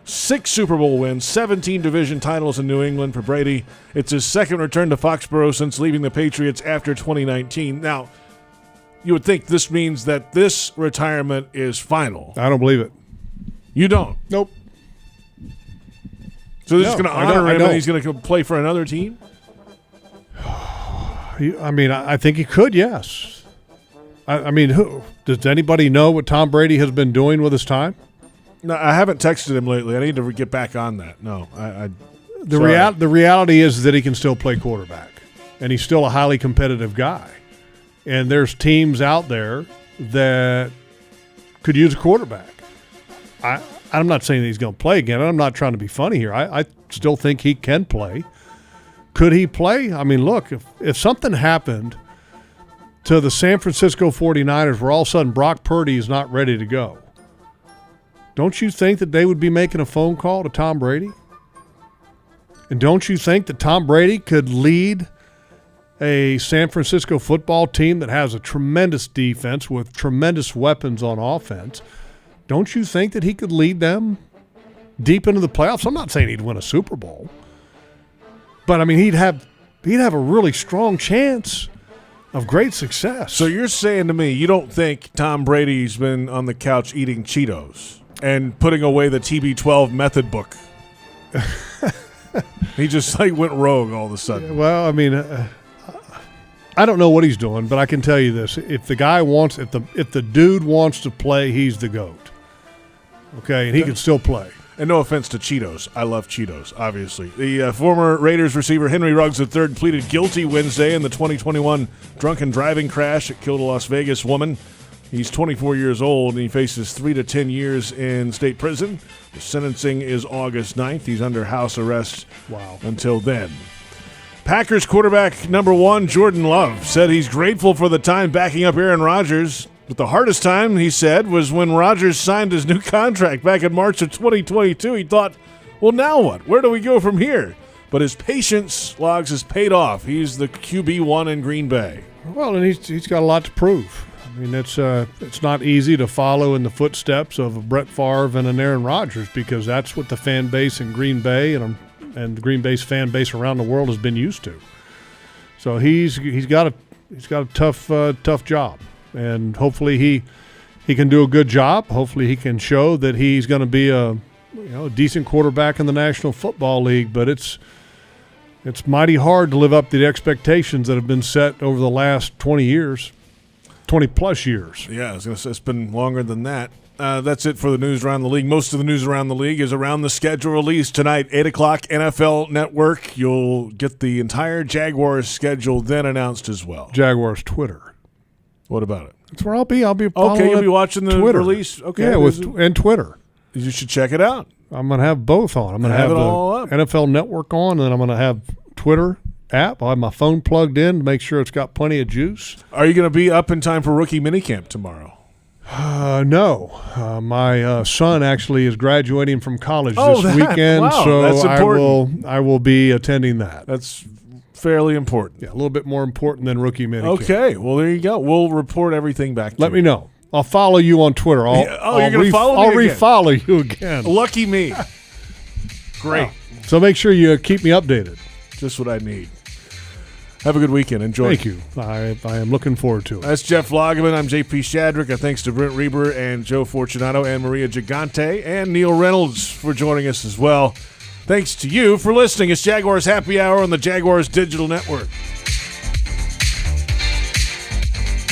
6 Super Bowl wins, 17 division titles in New England for Brady. It's his second return to Foxborough since leaving the Patriots after 2019. Now, you would think this means that this retirement is final. I don't believe it. You don't? Nope. So they're just going to honor him and he's going to play for another team? I mean, I think he could, yes. I mean, does anybody know what Tom Brady has been doing with his time? No, I haven't texted him lately. I need to get back on that. No, the reality is that he can still play quarterback, and he's still a highly competitive guy. And there's teams out there that could use a quarterback. I'm not saying that he's going to play again. I'm not trying to be funny here. I still think he can play. Could he play? I mean, look, if something happened to the San Francisco 49ers where all of a sudden Brock Purdy is not ready to go, don't you think that they would be making a phone call to Tom Brady? And don't you think that Tom Brady could lead a San Francisco football team that has a tremendous defense with tremendous weapons on offense? Don't you think that he could lead them deep into the playoffs? I'm not saying he'd win a Super Bowl, but I mean he'd have a really strong chance of great success. So you're saying to me you don't think Tom Brady's been on the couch eating Cheetos and putting away the TB12 method book? He just went rogue all of a sudden. Well, I mean, I don't know what he's doing, but I can tell you this: if the dude wants to play, he's the GOAT. Okay, and he can still play. And no offense to Cheetos. I love Cheetos, obviously. The former Raiders receiver Henry Ruggs III pleaded guilty Wednesday in the 2021 drunken driving crash that killed a Las Vegas woman. He's 24 years old, and he faces 3 to 10 years in state prison. The sentencing is August 9th. He's under house arrest until then. Packers quarterback number 1, Jordan Love, said he's grateful for the time backing up Aaron Rodgers. But the hardest time, he said, was when Rodgers signed his new contract back in March of 2022. He thought, well, now what? Where do we go from here? But his patience, Logs, has paid off. He's the QB1 in Green Bay. Well, and he's got a lot to prove. I mean, it's not easy to follow in the footsteps of a Brett Favre and an Aaron Rodgers because that's what the fan base in Green Bay and the Green Bay's fan base around the world has been used to. So he's got a tough job. And hopefully he can do a good job. Hopefully he can show that he's going to be a decent quarterback in the National Football League. But it's mighty hard to live up to the expectations that have been set over the last 20 years, 20-plus years. Yeah, I was going to say it's been longer than that. That's it for the news around the league. Most of the news around the league is around the schedule release tonight, 8 o'clock, NFL Network. You'll get the entire Jaguars schedule then announced as well. Jaguars Twitter. What about it? That's where I'll be. I'll be following Okay, you'll be watching the Twitter release? Okay. Yeah, and Twitter. You should check it out. I'm going to have both on. I'm going to have it the all up. NFL Network on, and then I'm going to have Twitter app. I'll have my phone plugged in to make sure it's got plenty of juice. Are you going to be up in time for rookie minicamp tomorrow? No. My son actually is graduating from college this that, weekend, wow, so that's important. I will be attending that. That's fairly important. Yeah, a little bit more important than rookie minicamp. Okay, well, there you go. We'll report everything back to you. Let me know. I'll follow you on Twitter. You're going to follow me I'll again? refollow you again. Lucky me. Great. So make sure you keep me updated. Just what I need. Have a good weekend. Enjoy. Thank you. I am looking forward to it. That's Jeff Lageman. I'm JP Shadrick. Thanks to Brent Reber and Joe Fortunato and Maria Gigante and Neil Reynolds for joining us as well. Thanks to you for listening. It's Jaguars Happy Hour on the Jaguars Digital Network.